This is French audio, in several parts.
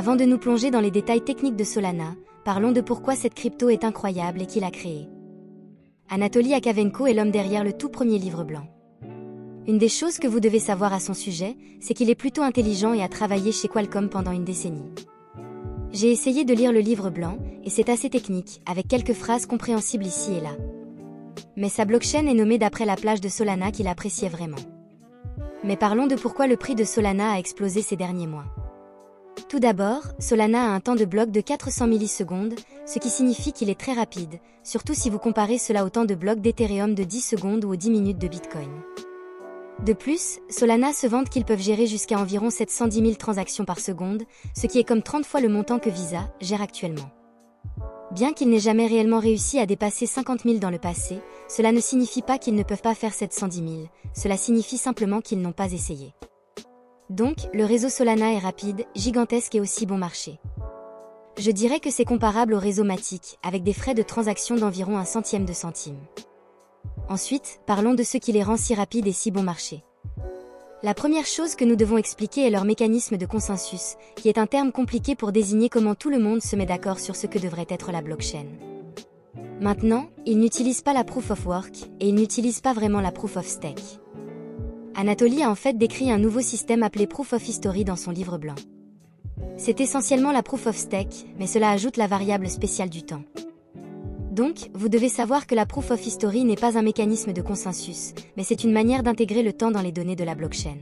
Avant de nous plonger dans les détails techniques de Solana, parlons de pourquoi cette crypto est incroyable et qui l'a créée. Anatoly Yakovenko est l'homme derrière le tout premier livre blanc. Une des choses que vous devez savoir à son sujet, c'est qu'il est plutôt intelligent et a travaillé chez Qualcomm pendant une décennie. J'ai essayé de lire le livre blanc, et c'est assez technique, avec quelques phrases compréhensibles ici et là. Mais sa blockchain est nommée d'après la plage de Solana qu'il appréciait vraiment. Mais parlons de pourquoi le prix de Solana a explosé ces derniers mois. Tout d'abord, Solana a un temps de bloc de 400 millisecondes, ce qui signifie qu'il est très rapide, surtout si vous comparez cela au temps de bloc d'Ethereum de 10 secondes ou aux 10 minutes de Bitcoin. De plus, Solana se vante qu'ils peuvent gérer jusqu'à environ 710 000 transactions par seconde, ce qui est comme 30 fois le montant que Visa gère actuellement. Bien qu'ils n'aient jamais réellement réussi à dépasser 50 000 dans le passé, cela ne signifie pas qu'ils ne peuvent pas faire 710 000, cela signifie simplement qu'ils n'ont pas essayé. Donc, le réseau Solana est rapide, gigantesque et aussi bon marché. Je dirais que c'est comparable au réseau Matic, avec des frais de transaction d'environ 1 centième de centime. Ensuite, parlons de ce qui les rend si rapides et si bon marché. La première chose que nous devons expliquer est leur mécanisme de consensus, qui est un terme compliqué pour désigner comment tout le monde se met d'accord sur ce que devrait être la blockchain. Maintenant, ils n'utilisent pas la proof of work, et ils n'utilisent pas vraiment la proof of stake. Anatoly a en fait décrit un nouveau système appelé Proof of History dans son livre blanc. C'est essentiellement la Proof of Stake, mais cela ajoute la variable spéciale du temps. Donc, vous devez savoir que la Proof of History n'est pas un mécanisme de consensus, mais c'est une manière d'intégrer le temps dans les données de la blockchain.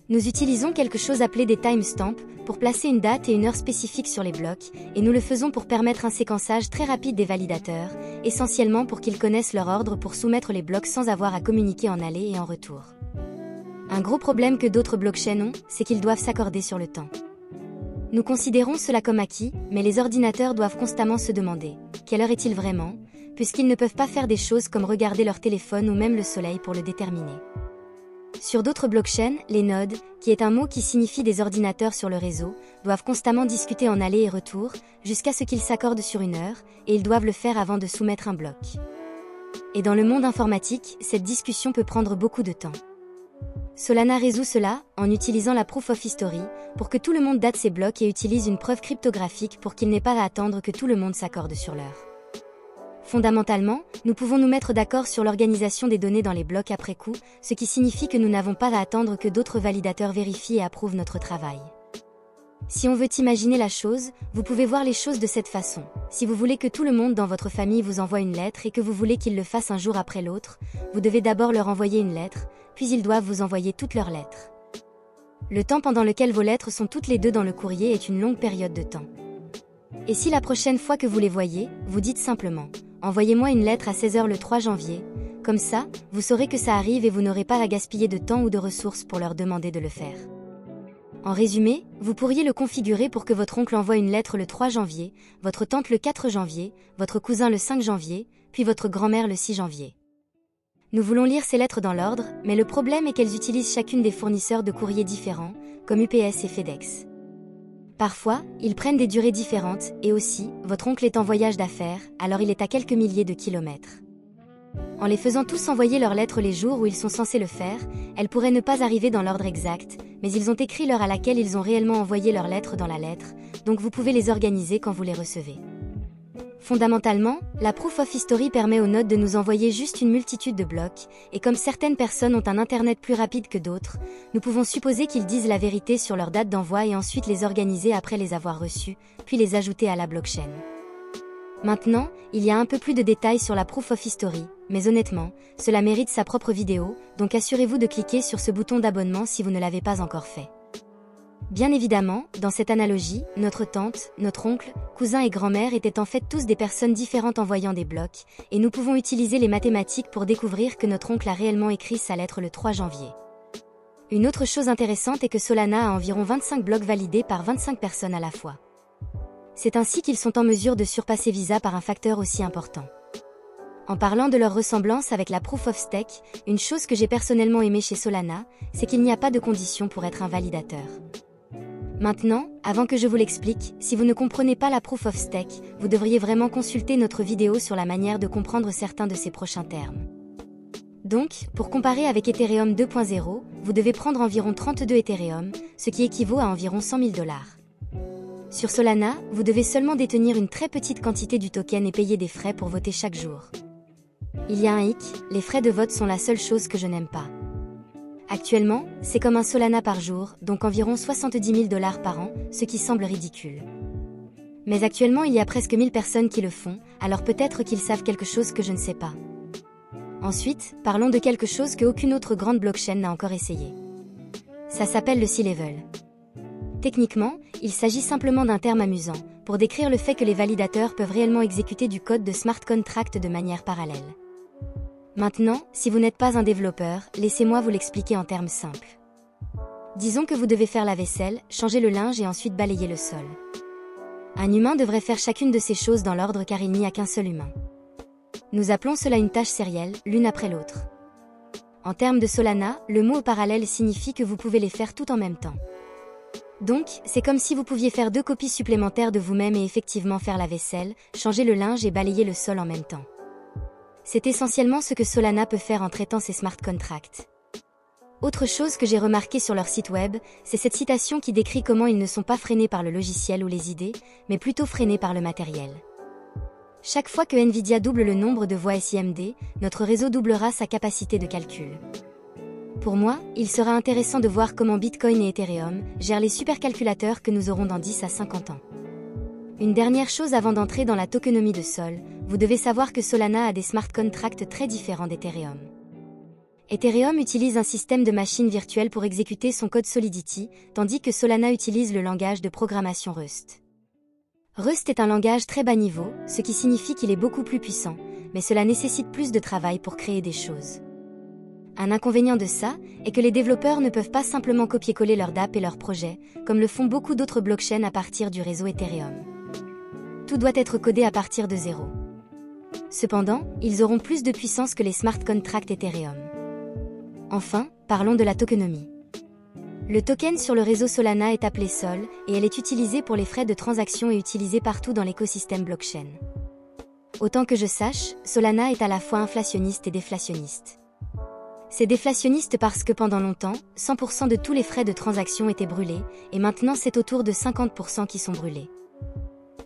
Nous utilisons quelque chose appelé des timestamps pour placer une date et une heure spécifiques sur les blocs, et nous le faisons pour permettre un séquençage très rapide des validateurs, essentiellement pour qu'ils connaissent leur ordre pour soumettre les blocs sans avoir à communiquer en aller et en retour. Un gros problème que d'autres blockchains ont, c'est qu'ils doivent s'accorder sur le temps. Nous considérons cela comme acquis, mais les ordinateurs doivent constamment se demander « quelle heure est-il vraiment ?», puisqu'ils ne peuvent pas faire des choses comme regarder leur téléphone ou même le soleil pour le déterminer. Sur d'autres blockchains, les nodes, qui est un mot qui signifie des ordinateurs sur le réseau, doivent constamment discuter en aller et retour, jusqu'à ce qu'ils s'accordent sur une heure, et ils doivent le faire avant de soumettre un bloc. Et dans le monde informatique, cette discussion peut prendre beaucoup de temps. Solana résout cela, en utilisant la Proof of History, pour que tout le monde date ses blocs et utilise une preuve cryptographique pour qu'il n'ait pas à attendre que tout le monde s'accorde sur l'heure. Fondamentalement, nous pouvons nous mettre d'accord sur l'organisation des données dans les blocs après coup, ce qui signifie que nous n'avons pas à attendre que d'autres validateurs vérifient et approuvent notre travail. Si on veut imaginer la chose, vous pouvez voir les choses de cette façon. Si vous voulez que tout le monde dans votre famille vous envoie une lettre et que vous voulez qu'ils le fassent un jour après l'autre, vous devez d'abord leur envoyer une lettre, puis ils doivent vous envoyer toutes leurs lettres. Le temps pendant lequel vos lettres sont toutes les deux dans le courrier est une longue période de temps. Et si la prochaine fois que vous les voyez, vous dites simplement « Envoyez-moi une lettre à 16 h le 3 janvier », comme ça, vous saurez que ça arrive et vous n'aurez pas à gaspiller de temps ou de ressources pour leur demander de le faire. En résumé, vous pourriez le configurer pour que votre oncle envoie une lettre le 3 janvier, votre tante le 4 janvier, votre cousin le 5 janvier, puis votre grand-mère le 6 janvier. Nous voulons lire ces lettres dans l'ordre, mais le problème est qu'elles utilisent chacune des fournisseurs de courrier différents, comme UPS et FedEx. Parfois, ils prennent des durées différentes, et aussi, votre oncle est en voyage d'affaires, alors il est à quelques milliers de kilomètres. En les faisant tous envoyer leurs lettres les jours où ils sont censés le faire, elles pourraient ne pas arriver dans l'ordre exact, mais ils ont écrit l'heure à laquelle ils ont réellement envoyé leurs lettres dans la lettre, donc vous pouvez les organiser quand vous les recevez. Fondamentalement, la Proof of History permet aux nodes de nous envoyer juste une multitude de blocs, et comme certaines personnes ont un internet plus rapide que d'autres, nous pouvons supposer qu'ils disent la vérité sur leur date d'envoi et ensuite les organiser après les avoir reçus, puis les ajouter à la blockchain. Maintenant, il y a un peu plus de détails sur la Proof of History, mais honnêtement, cela mérite sa propre vidéo, donc assurez-vous de cliquer sur ce bouton d'abonnement si vous ne l'avez pas encore fait. Bien évidemment, dans cette analogie, notre tante, notre oncle, cousin et grand-mère étaient en fait tous des personnes différentes envoyant des blocs, et nous pouvons utiliser les mathématiques pour découvrir que notre oncle a réellement écrit sa lettre le 3 janvier. Une autre chose intéressante est que Solana a environ 25 blocs validés par 25 personnes à la fois. C'est ainsi qu'ils sont en mesure de surpasser Visa par un facteur aussi important. En parlant de leur ressemblance avec la Proof of Stake, une chose que j'ai personnellement aimée chez Solana, c'est qu'il n'y a pas de condition pour être un validateur. Maintenant, avant que je vous l'explique, si vous ne comprenez pas la Proof of Stake, vous devriez vraiment consulter notre vidéo sur la manière de comprendre certains de ces prochains termes. Donc, pour comparer avec Ethereum 2.0, vous devez prendre environ 32 Ethereum, ce qui équivaut à environ 100 000 $. Sur Solana, vous devez seulement détenir une très petite quantité du token et payer des frais pour voter chaque jour. Il y a un hic, les frais de vote sont la seule chose que je n'aime pas. Actuellement, c'est comme un Solana par jour, donc environ 70 000 $ par an, ce qui semble ridicule. Mais actuellement il y a presque 1000 personnes qui le font, alors peut-être qu'ils savent quelque chose que je ne sais pas. Ensuite, parlons de quelque chose que aucune autre grande blockchain n'a encore essayé. Ça s'appelle le C-Level. Techniquement, il s'agit simplement d'un terme amusant, pour décrire le fait que les validateurs peuvent réellement exécuter du code de smart contract de manière parallèle. Maintenant, si vous n'êtes pas un développeur, laissez-moi vous l'expliquer en termes simples. Disons que vous devez faire la vaisselle, changer le linge et ensuite balayer le sol. Un humain devrait faire chacune de ces choses dans l'ordre car il n'y a qu'un seul humain. Nous appelons cela une tâche sérielle, l'une après l'autre. En termes de Solana, le mot parallèle signifie que vous pouvez les faire tout en même temps. Donc, c'est comme si vous pouviez faire 2 copies supplémentaires de vous-même et effectivement faire la vaisselle, changer le linge et balayer le sol en même temps. C'est essentiellement ce que Solana peut faire en traitant ses smart contracts. Autre chose que j'ai remarqué sur leur site web, c'est cette citation qui décrit comment ils ne sont pas freinés par le logiciel ou les idées, mais plutôt freinés par le matériel. Chaque fois que Nvidia double le nombre de voies SIMD, notre réseau doublera sa capacité de calcul. Pour moi, il sera intéressant de voir comment Bitcoin et Ethereum gèrent les supercalculateurs que nous aurons dans 10 à 50 ans. Une dernière chose avant d'entrer dans la tokenomie de Sol, vous devez savoir que Solana a des smart contracts très différents d'Ethereum. Ethereum utilise un système de machines virtuelles pour exécuter son code Solidity, tandis que Solana utilise le langage de programmation Rust. Rust est un langage très bas niveau, ce qui signifie qu'il est beaucoup plus puissant, mais cela nécessite plus de travail pour créer des choses. Un inconvénient de ça est que les développeurs ne peuvent pas simplement copier-coller leur dApp et leurs projets, comme le font beaucoup d'autres blockchains à partir du réseau Ethereum. Tout doit être codé à partir de zéro. Cependant, ils auront plus de puissance que les smart contracts Ethereum. Enfin, parlons de la tokenomie. Le token sur le réseau Solana est appelé Sol, et elle est utilisée pour les frais de transaction et utilisée partout dans l'écosystème blockchain. Autant que je sache, Solana est à la fois inflationniste et déflationniste. C'est déflationniste parce que pendant longtemps, 100% de tous les frais de transaction étaient brûlés, et maintenant c'est autour de 50% qui sont brûlés.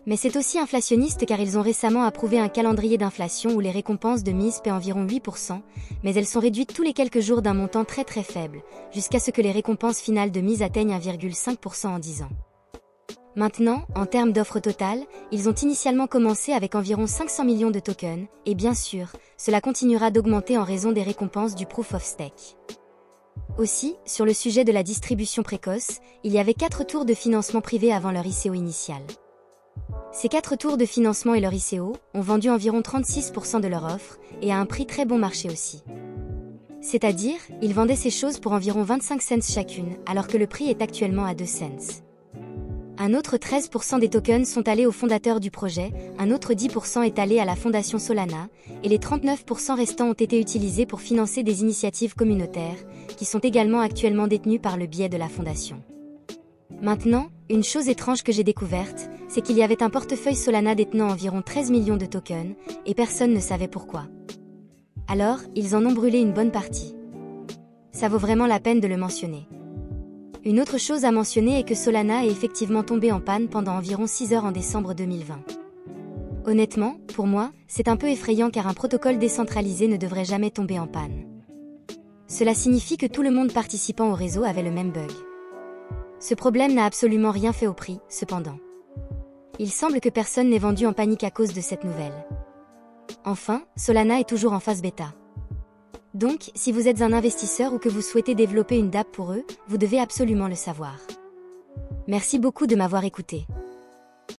Mais c'est aussi inflationniste car ils ont récemment approuvé un calendrier d'inflation où les récompenses de mise paient environ 8%, mais elles sont réduites tous les quelques jours d'un montant très faible, jusqu'à ce que les récompenses finales de mise atteignent 1,5% en 10 ans. Maintenant, en termes d'offre totale, ils ont initialement commencé avec environ 500 millions de tokens, et bien sûr, cela continuera d'augmenter en raison des récompenses du Proof of Stake. Aussi, sur le sujet de la distribution précoce, il y avait 4 tours de financement privé avant leur ICO initial. Ces 4 tours de financement et leur ICO ont vendu environ 36% de leur offre, et à un prix très bon marché aussi. C'est-à-dire, ils vendaient ces choses pour environ 25 cents chacune, alors que le prix est actuellement à 2 cents. Un autre 13% des tokens sont allés aux fondateurs du projet, un autre 10% est allé à la fondation Solana, et les 39% restants ont été utilisés pour financer des initiatives communautaires, qui sont également actuellement détenues par le biais de la fondation. Maintenant, une chose étrange que j'ai découverte, c'est qu'il y avait un portefeuille Solana détenant environ 13 millions de tokens, et personne ne savait pourquoi. Alors, ils en ont brûlé une bonne partie. Ça vaut vraiment la peine de le mentionner. Une autre chose à mentionner est que Solana est effectivement tombé en panne pendant environ 6 heures en décembre 2020. Honnêtement, pour moi, c'est un peu effrayant car un protocole décentralisé ne devrait jamais tomber en panne. Cela signifie que tout le monde participant au réseau avait le même bug. Ce problème n'a absolument rien fait au prix, cependant. Il semble que personne n'ait vendu en panique à cause de cette nouvelle. Enfin, Solana est toujours en phase bêta. Donc, si vous êtes un investisseur ou que vous souhaitez développer une dApp pour eux, vous devez absolument le savoir. Merci beaucoup de m'avoir écouté.